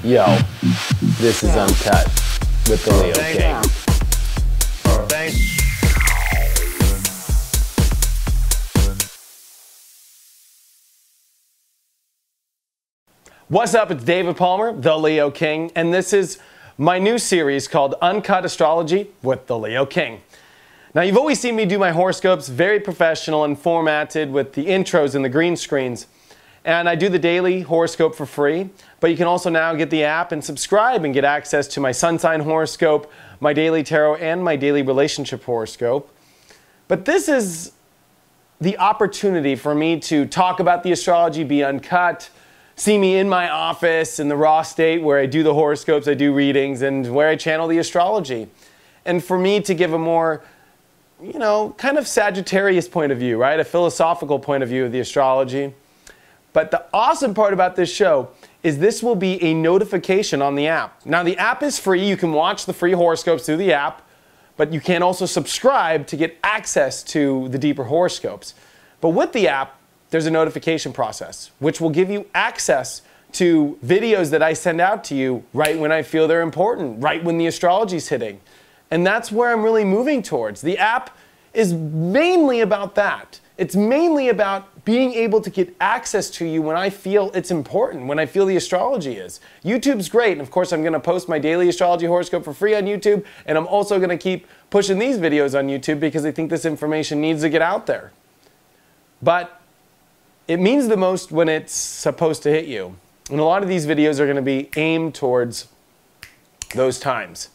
Yo, this is Uncut with the Leo King. What's up? It's David Palmer, the Leo King, and this is my new series called Uncut Astrology with the Leo King. Now, you've always seen me do my horoscopes very professional and formatted with the intros and the green screens. And I do the daily horoscope for free, but you can also now get the app and subscribe and get access to my sun sign horoscope, my daily tarot, and my daily relationship horoscope. But this is the opportunity for me to talk about the astrology, be uncut, see me in my office in the raw state where I do the horoscopes, I do readings, and where I channel the astrology. And for me to give a more, kind of Sagittarius point of view, right? A philosophical point of view of the astrology. But the awesome part about this show is this will be a notification on the app. Now, the app is free. You can watch the free horoscopes through the app, but you can also subscribe to get access to the deeper horoscopes. But with the app, there's a notification process, which will give you access to videos that I send out to you right when I feel they're important, right when the astrology is hitting. And that's where I'm really moving towards. The app is mainly about that. It's mainly about being able to get access to you when I feel it's important, when I feel the astrology is. YouTube's great, and of course I'm going to post my daily astrology horoscope for free on YouTube, and I'm also going to keep pushing these videos on YouTube because I think this information needs to get out there. But it means the most when it's supposed to hit you. And a lot of these videos are going to be aimed towards those times.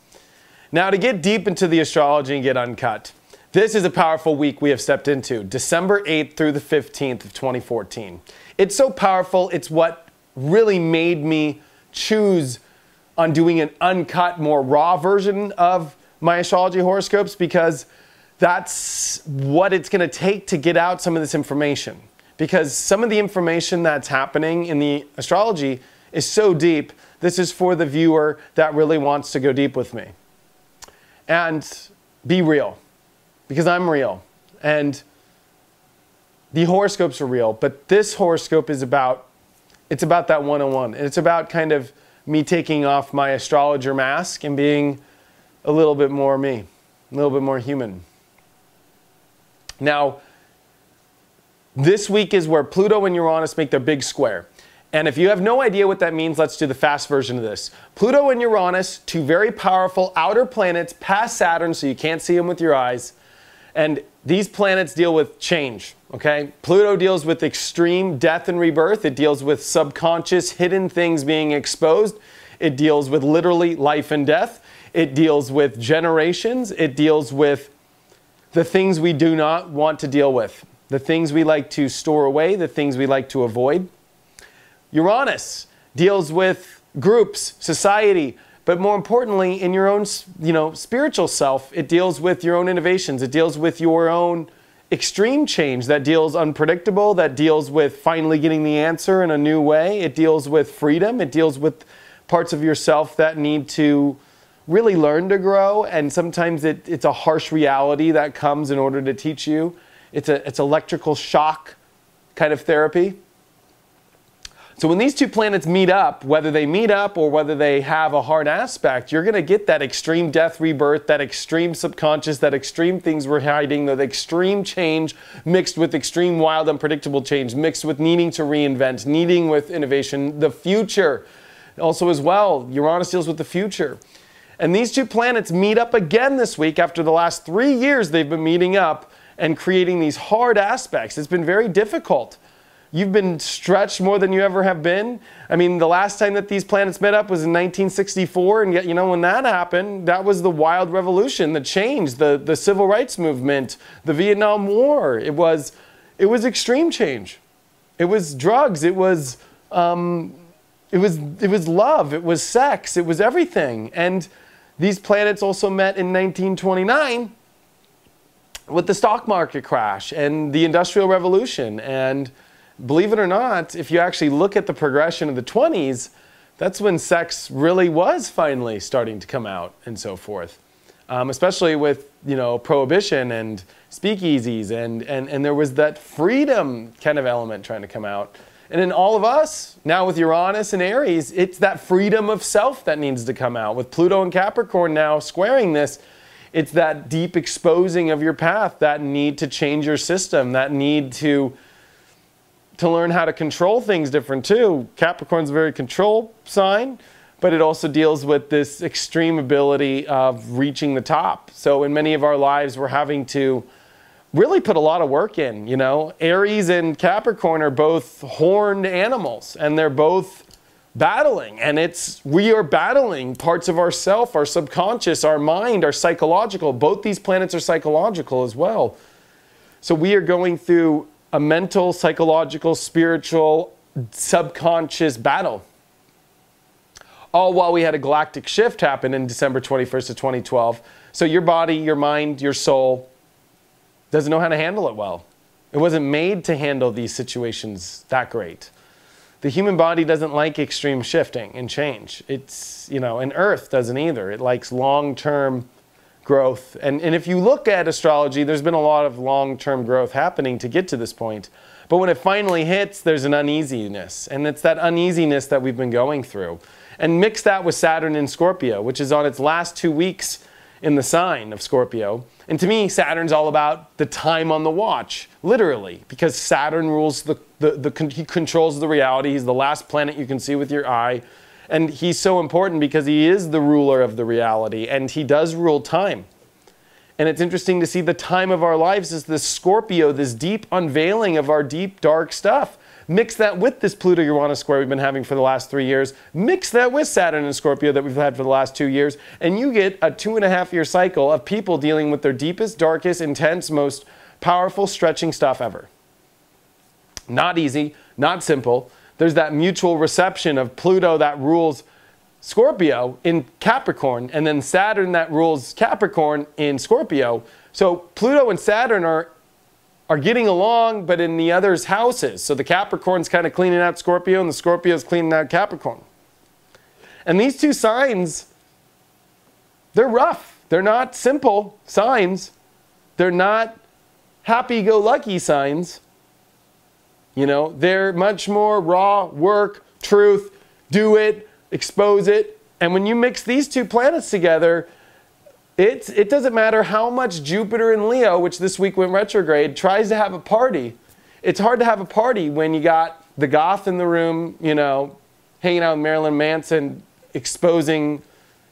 Now, to get deep into the astrology and get uncut, this is a powerful week we have stepped into, December 8th through the 15th of 2014. It's so powerful, it's what really made me choose on doing an uncut, more raw version of my astrology horoscopes, because that's what it's going to take to get out some of this information. Because some of the information that's happening in the astrology is so deep, this is for the viewer that really wants to go deep with me. And be real. Because I'm real, and the horoscopes are real, but this horoscope is about, it's about that one-on-one, and it's about kind of me taking off my astrologer mask and being a little bit more me, a little bit more human. Now, this week is where Pluto and Uranus make their big square. And if you have no idea what that means, let's do the fast version of this. Pluto and Uranus, two very powerful outer planets past Saturn, so you can't see them with your eyes. And these planets deal with change, okay? Pluto deals with extreme death and rebirth. It deals with subconscious, hidden things being exposed. It deals with literally life and death. It deals with generations. It deals with the things we do not want to deal with, the things we like to store away, the things we like to avoid. Uranus deals with groups, society, but more importantly, in your own, spiritual self, it deals with your own innovations. It deals with your own extreme change that deals unpredictable, that deals with finally getting the answer in a new way. It deals with freedom. It deals with parts of yourself that need to really learn to grow. And sometimes it's a harsh reality that comes in order to teach you. It's electrical shock kind of therapy. So when these two planets meet up, whether they meet up or whether they have a hard aspect, you're going to get that extreme death, rebirth, that extreme subconscious, that extreme things we're hiding, that extreme change mixed with extreme wild, unpredictable change, mixed with needing to reinvent, needing with innovation, the future. Also as well, Uranus deals with the future. And these two planets meet up again this week after the last 3 years they've been meeting up and creating these hard aspects. It's been very difficult. You've been stretched more than you ever have been. I mean, the last time that these planets met up was in 1964, and yet, when that happened, that was the wild revolution, the change, the civil rights movement, the Vietnam War. It was extreme change. It was drugs. It was love. It was sex. It was everything. And these planets also met in 1929 with the stock market crash and the Industrial Revolution. And believe it or not, if you actually look at the progression of the 20s, that's when sex really was finally starting to come out and so forth. Especially with, prohibition and speakeasies and there was that freedom kind of element trying to come out. And in all of us, now with Uranus and Aries, it's that freedom of self that needs to come out. With Pluto and Capricorn now squaring this, it's that deep exposing of your path, that need to change your system, that need to learn how to control things different too. Capricorn's a very control sign, but it also deals with this extreme ability of reaching the top. So in many of our lives, we're having to really put a lot of work in, you know. Aries and Capricorn are both horned animals, and they're both battling, and we are battling parts of ourself, our subconscious, our mind, our psychological. Both these planets are psychological as well. So we are going through a mental, psychological, spiritual, subconscious battle. All while we had a galactic shift happen in December 21st of 2012. So your body, your mind, your soul doesn't know how to handle it well. It wasn't made to handle these situations that great. The human body doesn't like extreme shifting and change. It's, you know, and Earth doesn't either. It likes long-term growth. And if you look at astrology, there's been a lot of long-term growth happening to get to this point. But when it finally hits, there's an uneasiness. And it's that uneasiness that we've been going through. And mix that with Saturn in Scorpio, which is on its last 2 weeks in the sign of Scorpio. And to me, Saturn's all about the time on the watch, literally, because Saturn rules he controls the reality. He's the last planet you can see with your eye. And he's so important because he is the ruler of the reality, and he does rule time. And it's interesting to see the time of our lives is this Scorpio, this deep unveiling of our deep, dark stuff. Mix that with this Pluto-Uranus square we've been having for the last 3 years. Mix that with Saturn and Scorpio that we've had for the last 2 years. And you get a 2.5-year cycle of people dealing with their deepest, darkest, intense, most powerful, stretching stuff ever. Not easy, not simple. There's that mutual reception of Pluto that rules Scorpio in Capricorn, and then Saturn that rules Capricorn in Scorpio. So Pluto and Saturn are getting along, but in the other's houses. So the Capricorn's kind of cleaning out Scorpio, and the Scorpio's cleaning out Capricorn. And these two signs, they're rough. They're not simple signs. They're not happy-go-lucky signs. You know, they're much more raw, work, truth, do it, expose it. And when you mix these two planets together, it doesn't matter how much Jupiter in Leo, which this week went retrograde, tries to have a party. It's hard to have a party when you got the goth in the room, you know, hanging out with Marilyn Manson, exposing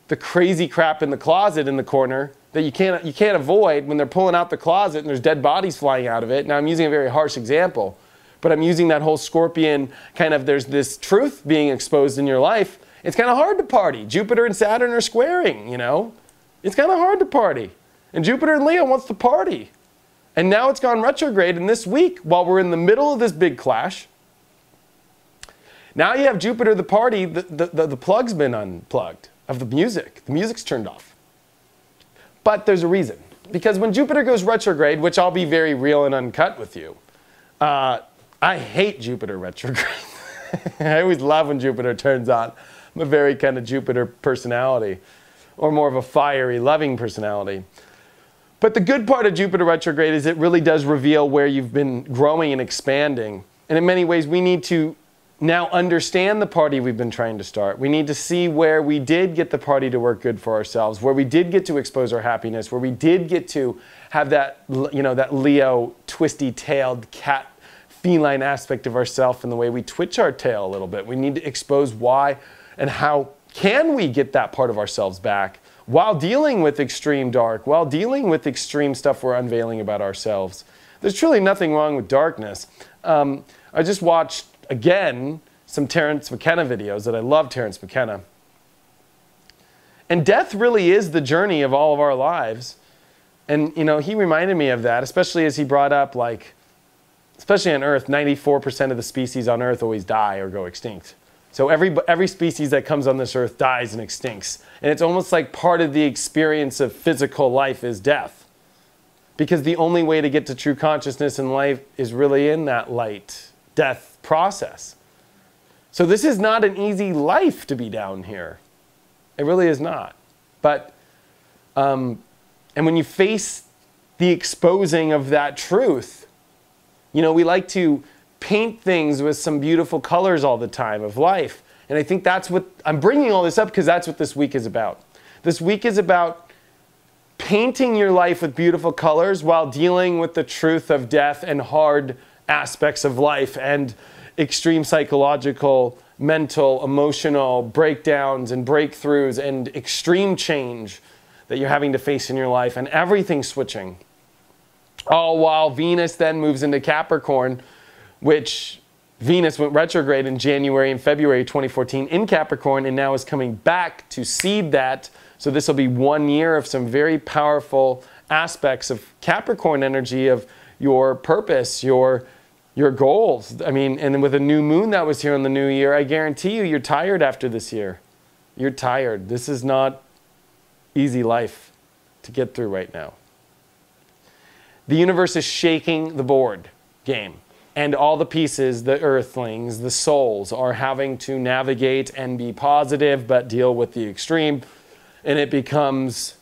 the crazy crap in the closet in the corner that you can't avoid when they're pulling out the closet and there's dead bodies flying out of it. Now I'm using a very harsh example, but I'm using that whole Scorpion kind of, there's this truth being exposed in your life. It's kind of hard to party. Jupiter and Saturn are squaring, you know. It's kind of hard to party. And Jupiter in Leo wants to party. And now it's gone retrograde, and this week, while we're in the middle of this big clash, now you have Jupiter the party, the plug's been unplugged of the music. The music's turned off. But there's a reason. Because when Jupiter goes retrograde, which I'll be very real and uncut with you, I hate Jupiter retrograde. I always love when Jupiter turns on. I'm a very kind of Jupiter personality, or more of a fiery, loving personality. But the good part of Jupiter retrograde is it really does reveal where you've been growing and expanding. And in many ways, we need to now understand the party we've been trying to start. We need to see where we did get the party to work good for ourselves, where we did get to expose our happiness, where we did get to have that, you know, that Leo twisty-tailed cat feline aspect of ourselves, and the way we twitch our tail a little bit. We need to expose why and how can we get that part of ourselves back while dealing with extreme dark, while dealing with extreme stuff we're unveiling about ourselves. There's truly nothing wrong with darkness. I just watched, again, some Terence McKenna videos that I love Terence McKenna. And death really is the journey of all of our lives. And, you know, he reminded me of that, especially as he brought up, like, especially on Earth, 94% of the species on Earth always die or go extinct. So every species that comes on this earth dies and extincts. And it's almost like part of the experience of physical life is death. Because the only way to get to true consciousness in life is really in that light death process. So this is not an easy life to be down here. It really is not. But, and when you face the exposing of that truth, you know, we like to paint things with some beautiful colors all the time of life. And I think that's what, I'm bringing all this up because that's what this week is about. This week is about painting your life with beautiful colors while dealing with the truth of death and hard aspects of life and extreme psychological, mental, emotional breakdowns and breakthroughs and extreme change that you're having to face in your life and everything switching. All while Venus then moves into Capricorn, which Venus went retrograde in January and February 2014 in Capricorn and now is coming back to seed that. So this will be 1 year of some very powerful aspects of Capricorn energy of your purpose, your goals. I mean, and with a new moon that was here in the new year, I guarantee you, you're tired after this year. You're tired. This is not easy life to get through right now. The universe is shaking the board game. And all the pieces, the earthlings, the souls, are having to navigate and be positive, but deal with the extreme. And it becomes,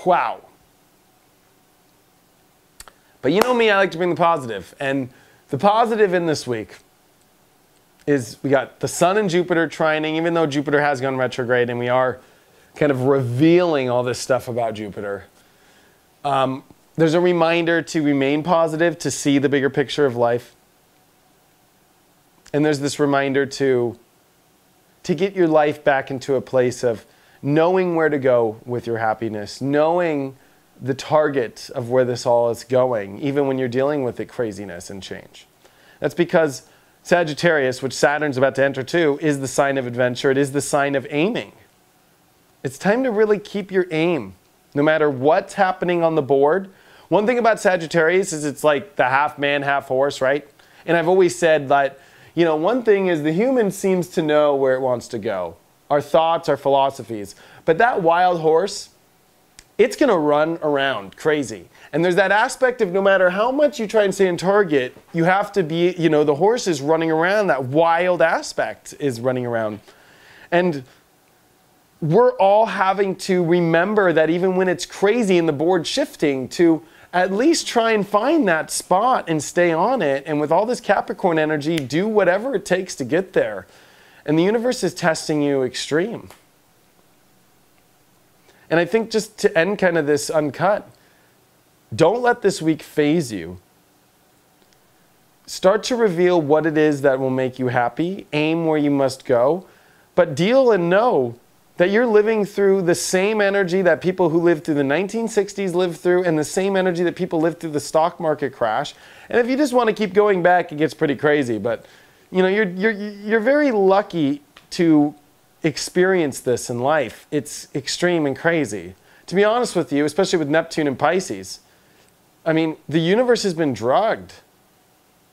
wow. But you know me, I like to bring the positive. And the positive in this week is we got the Sun and Jupiter trining, even though Jupiter has gone retrograde, and we are kind of revealing all this stuff about Jupiter. There's a reminder to remain positive, to see the bigger picture of life. And there's this reminder to get your life back into a place of knowing where to go with your happiness, knowing the target of where this all is going, even when you're dealing with the craziness and change. That's because Sagittarius, which Saturn's about to enter too, is the sign of adventure. It is the sign of aiming. It's time to really keep your aim, no matter what's happening on the board. One thing about Sagittarius is it's like the half man, half horse, right? And I've always said that, you know, one thing is the human seems to know where it wants to go. Our thoughts, our philosophies. But that wild horse, it's going to run around crazy. And there's that aspect of no matter how much you try and stay in target, you have to be, you know, the horse is running around. That wild aspect is running around. And we're all having to remember that even when it's crazy and the board shifting, to at least try and find that spot and stay on it. And with all this Capricorn energy, do whatever it takes to get there. And the universe is testing you extreme. And I think just to end kind of this uncut, don't let this week phase you. Start to reveal what it is that will make you happy. Aim where you must go. But deal and know that you're living through the same energy that people who lived through the 1960s lived through, and the same energy that people lived through the stock market crash. And if you just want to keep going back, it gets pretty crazy. But you know, you're very lucky to experience this in life. It's extreme and crazy. To be honest with you, especially with Neptune and Pisces, I mean, the universe has been drugged.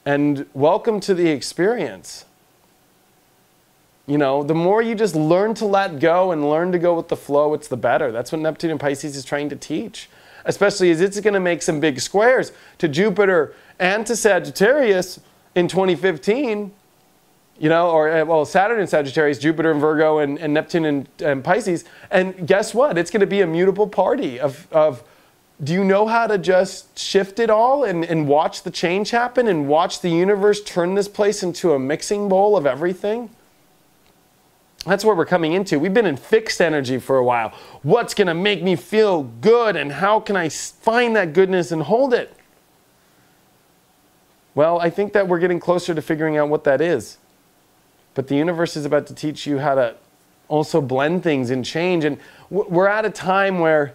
And welcome to the experience. You know, the more you just learn to let go and learn to go with the flow, it's the better. That's what Neptune and Pisces is trying to teach. Especially as it's going to make some big squares to Jupiter and to Sagittarius in 2015. You know, or well, Saturn in Sagittarius, Jupiter in Virgo, and Neptune and Pisces. And guess what? It's going to be a mutable party of do you know how to just shift it all and watch the change happen and watch the universe turn this place into a mixing bowl of everything? That's where we're coming into. We've been in fixed energy for a while. What's going to make me feel good, and how can I find that goodness and hold it? Well, I think that we're getting closer to figuring out what that is. But the universe is about to teach you how to also blend things and change. And we're at a time where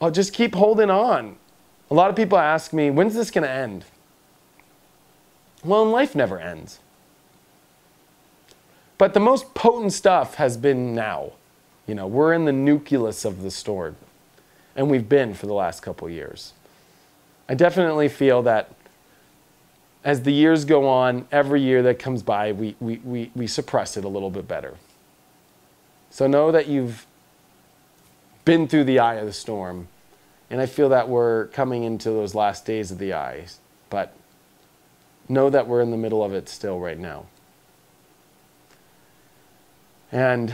I'll just keep holding on. A lot of people ask me, when's this going to end? Well, life never ends. But the most potent stuff has been now. You know, we're in the nucleus of the storm. And we've been for the last couple of years. I definitely feel that as the years go on, every year that comes by, we suppress it a little bit better. So know that you've been through the eye of the storm. And I feel that we're coming into those last days of the eye. But know that we're in the middle of it still right now. And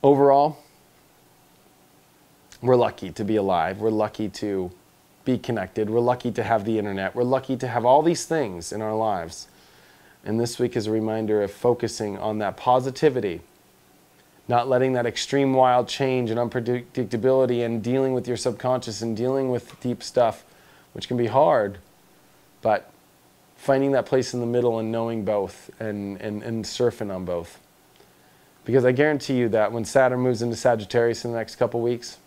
overall, we're lucky to be alive. We're lucky to be connected. We're lucky to have the internet. We're lucky to have all these things in our lives. And this week is a reminder of focusing on that positivity, not letting that extreme wild change and unpredictability and dealing with your subconscious and dealing with deep stuff, which can be hard, but finding that place in the middle and knowing both and surfing on both. Because I guarantee you that when Saturn moves into Sagittarius in the next couple weeks,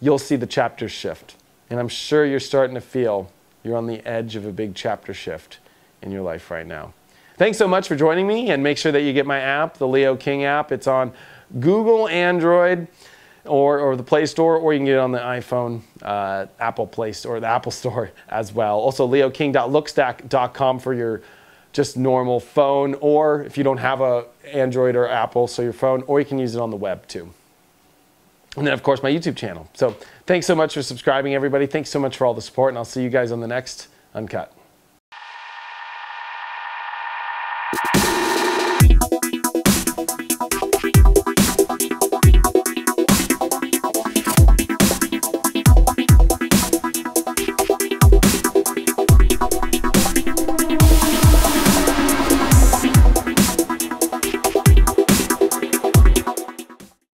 you'll see the chapters shift. And I'm sure you're starting to feel you're on the edge of a big chapter shift in your life right now. Thanks so much for joining me, and make sure that you get my app, the Leo King app. It's on Google, Android, or the Play Store, or you can get it on the iPhone, Apple Play Store, the Apple Store as well. Also, leoking.lookstack.com for your just normal phone, or if you don't have a Android or Apple, so your phone, or you can use it on the web too. And then, of course, my YouTube channel. So thanks so much for subscribing, everybody. Thanks so much for all the support, and I'll see you guys on the next Uncut.